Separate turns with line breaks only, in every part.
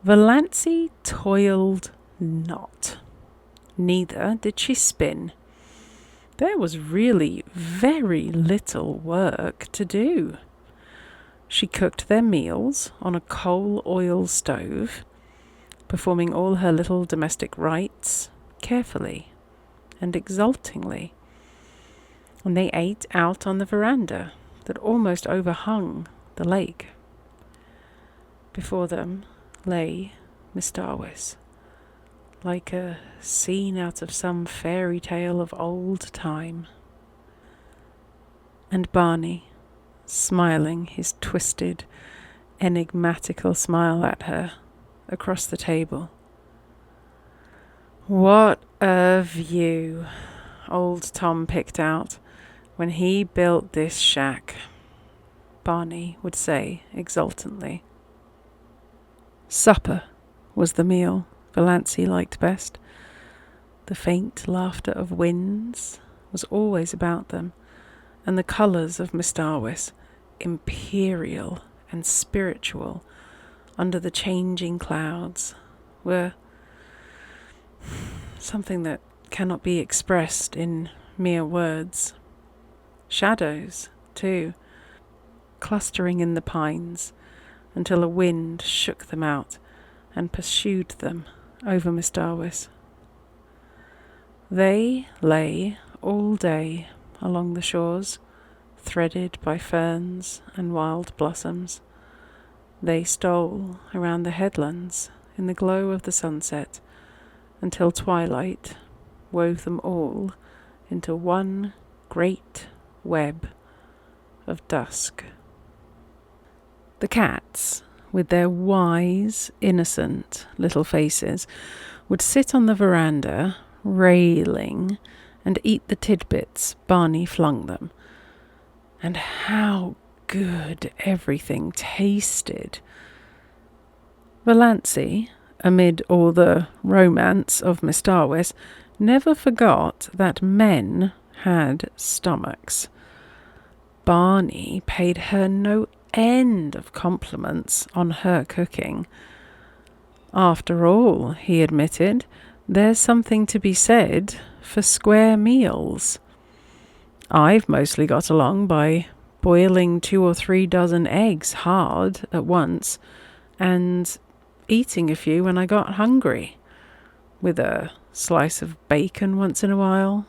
Valancy toiled not. Neither did she spin. There was really very little work to do. She cooked their meals on a coal oil stove, performing all her little domestic rites carefully and exultingly. And they ate out on the veranda that almost overhung the lake. Before them lay Miss Darwis, like a scene out of some fairy tale of old time. And Barney, smiling his twisted, enigmatical smile at her across the table. What a view old Tom picked out when he built this shack, Barney would say exultantly. Supper was the meal Valancy liked best. The faint laughter of winds was always about them, and the colours of Miss Darwis, imperial and spiritual under the changing clouds, were something that cannot be expressed in mere words. Shadows, too, clustering in the pines until a wind shook them out and pursued them over Miss Darwis. They lay all day along the shores, threaded by ferns and wild blossoms. They stole around the headlands in the glow of the sunset until twilight wove them all into one great web of dusk. The cats, with their wise, innocent little faces, would sit on the veranda, railing, and eat the tidbits Barney flung them. And how good everything tasted! Valancy, amid all the romance of Miss Darwis, never forgot that men had stomachs. Barney paid her no end of compliments on her cooking. After all, he admitted, there's something to be said for square meals. I've mostly got along by boiling 2 or 3 dozen eggs hard at once and eating a few when I got hungry, with a slice of bacon once in a while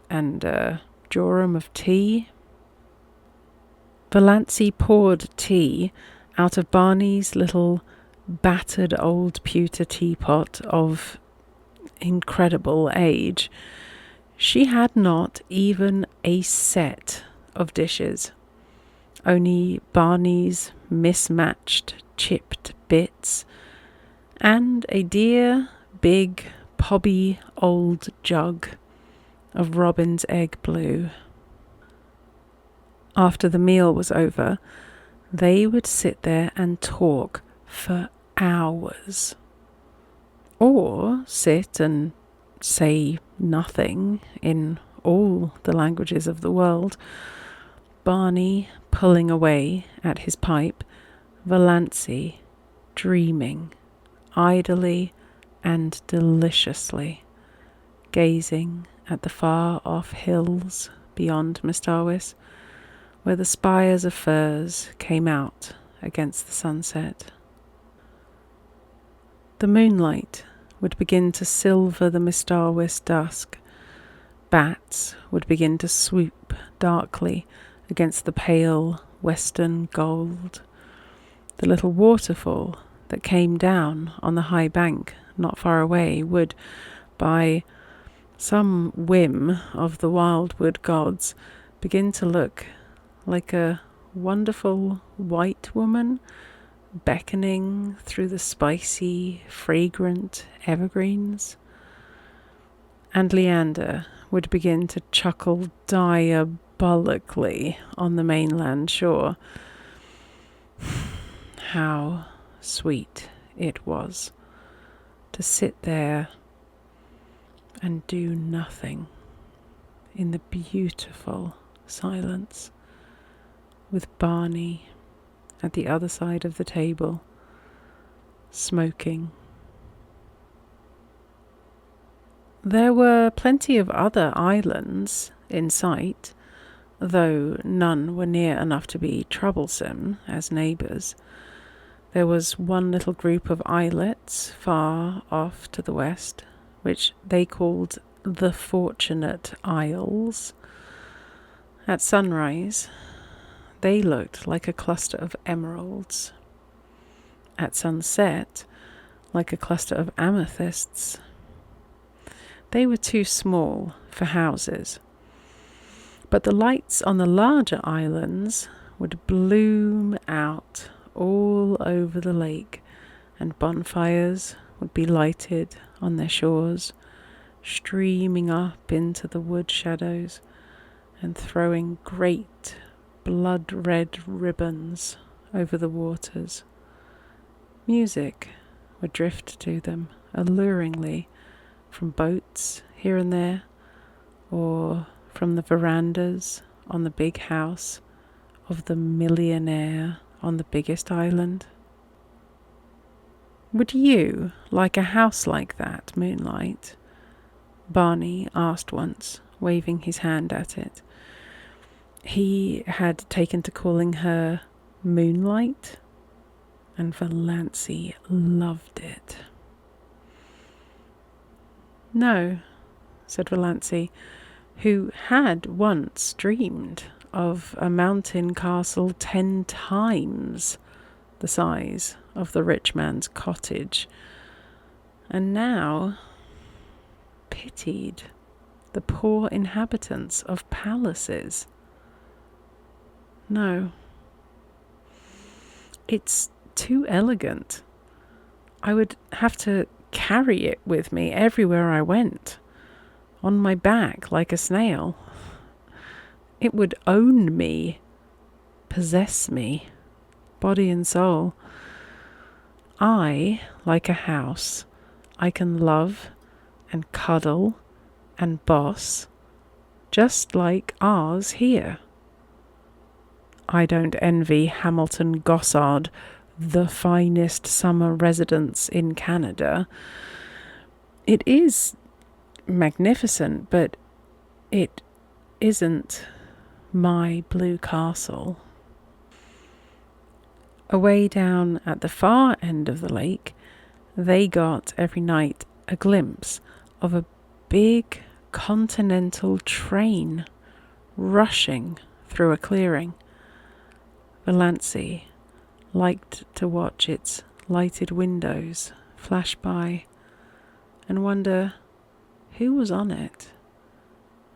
and a jorum of tea. Valancy poured tea out of Barney's little battered old pewter teapot of incredible age. She had not even a set of dishes, only Barney's mismatched chipped bits and a dear big pobby old jug of robin's egg blue. After the meal was over, they would sit there and talk for hours, or sit and say nothing in all the languages of the world, Barney pulling away at his pipe, Valancy dreaming idly and deliciously, gazing at the far-off hills beyond Miss Darwis, where the spires of firs came out against the sunset. The moonlight would begin to silver the Miss Darwis dusk. Bats would begin to swoop darkly against the pale western gold. The little waterfall that came down on the high bank not far away would, by some whim of the wildwood gods, begin to look like a wonderful white woman beckoning through the spicy, fragrant evergreens. And Leander would begin to chuckle diabolically on the mainland shore. How sweet it was to sit there and do nothing in the beautiful silence, with Barney at the other side of the table, smoking. There were plenty of other islands in sight, though none were near enough to be troublesome as neighbours. There was one little group of islets far off to the west, which they called the Fortunate Isles. At sunrise, they looked like a cluster of emeralds. At sunset, like a cluster of amethysts. They were too small for houses, but the lights on the larger islands would bloom out all over the lake, and bonfires would be lighted on their shores, streaming up into the wood shadows and throwing great blood-red ribbons over the waters. Music would drift to them alluringly from boats here and there, or from the verandas on the big house of the millionaire on the biggest island. Would you like a house like that, Moonlight? Barney asked once, waving his hand at it. He had taken to calling her Moonlight, and Valancy loved it. No, said Valancy, who had once dreamed of a mountain castle 10 times the size of the rich man's cottage, and now pitied the poor inhabitants of palaces. No, it's too elegant. I would have to carry it with me everywhere I went, on my back like a snail. It would own me, possess me, body and soul. I, like a house, I can love and cuddle and boss, just like ours here. I don't envy Hamilton Gossard, the finest summer residence in Canada. It is magnificent, but it isn't my blue castle. Away down at the far end of the lake, they got every night a glimpse of a big continental train rushing through a clearing. Valancy liked to watch its lighted windows flash by and wonder who was on it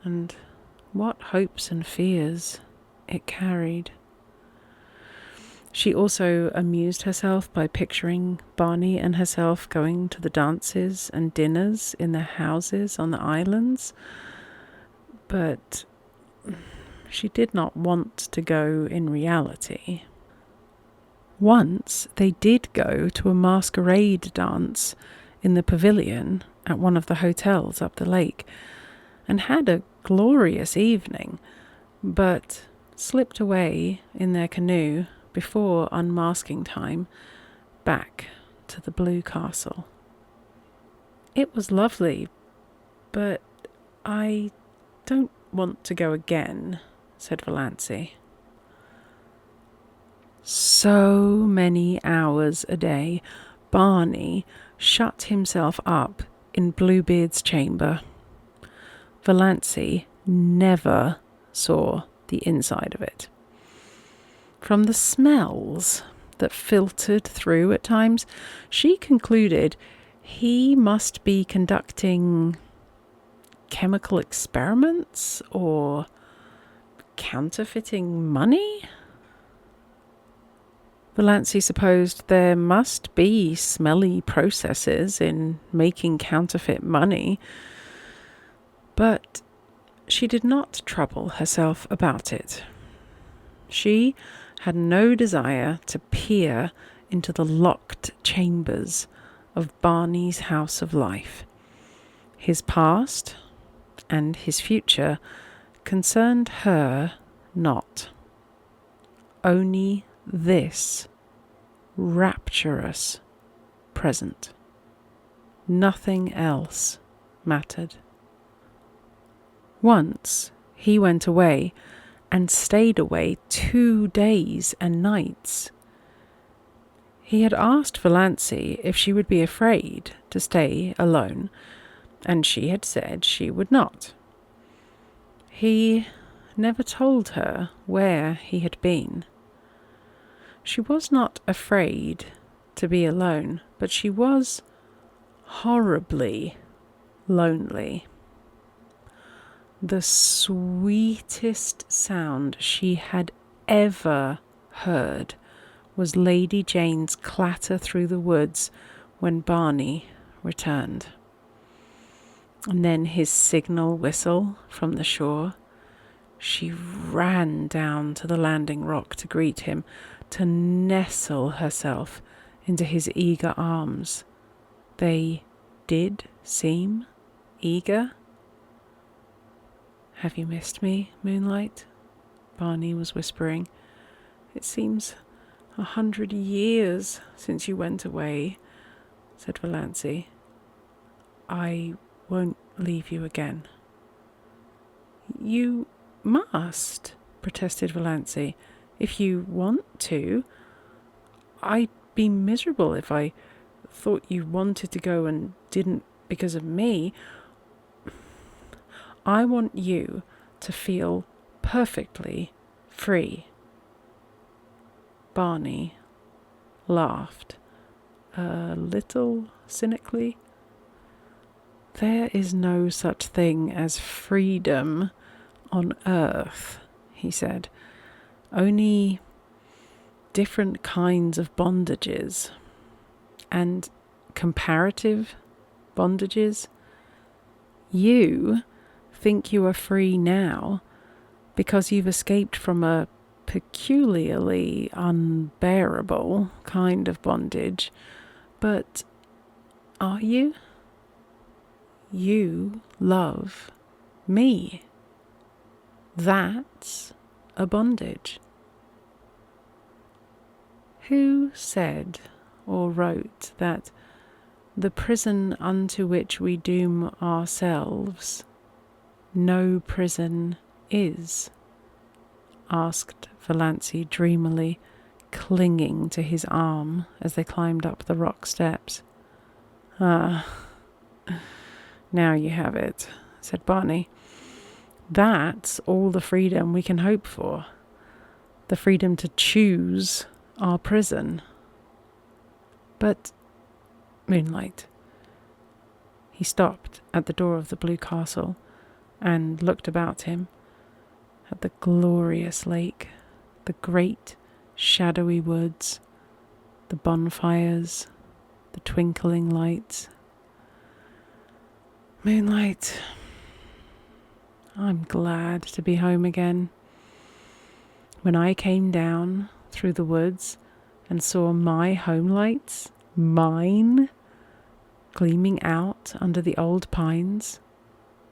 and what hopes and fears it carried. She also amused herself by picturing Barney and herself going to the dances and dinners in their houses on the islands, but she did not want to go in reality. Once they did go to a masquerade dance in the pavilion at one of the hotels up the lake, and had a glorious evening, but slipped away in their canoe before unmasking time back to the Blue Castle. It was lovely, but I don't want to go again, said Valancy. So many hours a day, Barney shut himself up in Bluebeard's chamber. Valancy never saw the inside of it. From the smells that filtered through at times, she concluded he must be conducting chemical experiments or counterfeiting money. Valancy supposed there must be smelly processes in making counterfeit money, but she did not trouble herself about it. She had no desire to peer into the locked chambers of Barney's house of life. His past and his future concerned her not. Only this rapturous present. Nothing else mattered. Once he went away and stayed away 2 days and nights. He had asked Valancy if she would be afraid to stay alone, and she had said she would not. He never told her where he had been. She was not afraid to be alone, but she was horribly lonely. The sweetest sound she had ever heard was Lady Jane's clatter through the woods when Barney returned. And then his signal whistle from the shore. She ran down to the landing rock to greet him, to nestle herself into his eager arms. They did seem eager. "Have you missed me, Moonlight?" Barney was whispering. "It seems 100 years since you went away," said Valancy. "I won't leave you again." "You must," protested Valancy. "If you want to. I'd be miserable if I thought you wanted to go and didn't because of me. I want you to feel perfectly free." Barney laughed, a little cynically. "There is no such thing as freedom on Earth," he said. "Only different kinds of bondages, and comparative bondages. You think you are free now because you've escaped from a peculiarly unbearable kind of bondage, but are you? You love me. That's a bondage." Who said or wrote that the prison unto which we doom ourselves no prison is? Asked Valancy dreamily, clinging to his arm as they climbed up the rock steps. "Ah, now you have it," said Barney. "That's all the freedom we can hope for. The freedom to choose our prison. But, Moonlight." He stopped at the door of the blue castle and looked about him at the glorious lake, the great shadowy woods, the bonfires, the twinkling lights. "Moonlight, I'm glad to be home again. When I came down through the woods and saw my home lights, mine, gleaming out under the old pines,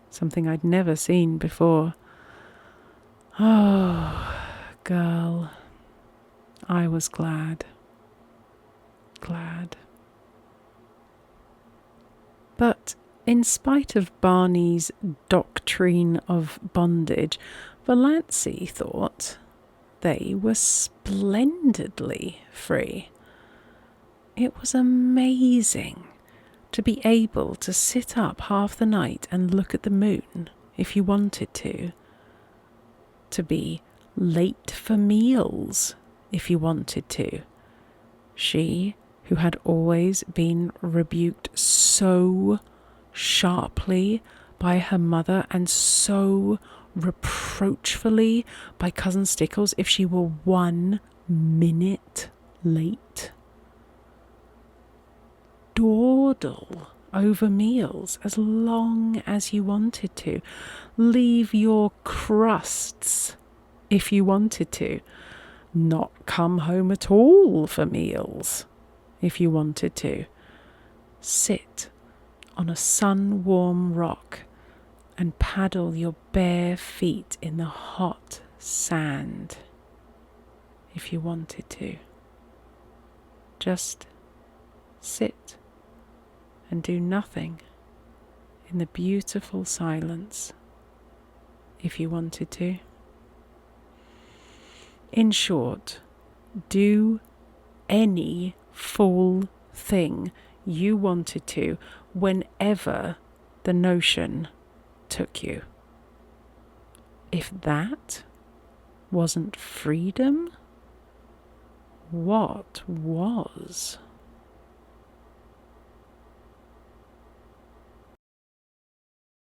something I'd never seen before. Oh, girl, I was glad. Glad." But in spite of Barney's doctrine of bondage, Valancy thought they were splendidly free. It was amazing to be able to sit up half the night and look at the moon if you wanted to be late for meals if you wanted to. She, who had always been rebuked so sharply by her mother and so reproachfully by Cousin Stickles if she were 1 minute late. Dawdle over meals as long as you wanted to. Leave your crusts if you wanted to. Not come home at all for meals if you wanted to. Sit on a sun-warm rock and paddle your bare feet in the hot sand if you wanted to. Just sit and do nothing in the beautiful silence if you wanted to. In short, do any fool thing you wanted to whenever the notion took you. If that wasn't freedom, what was?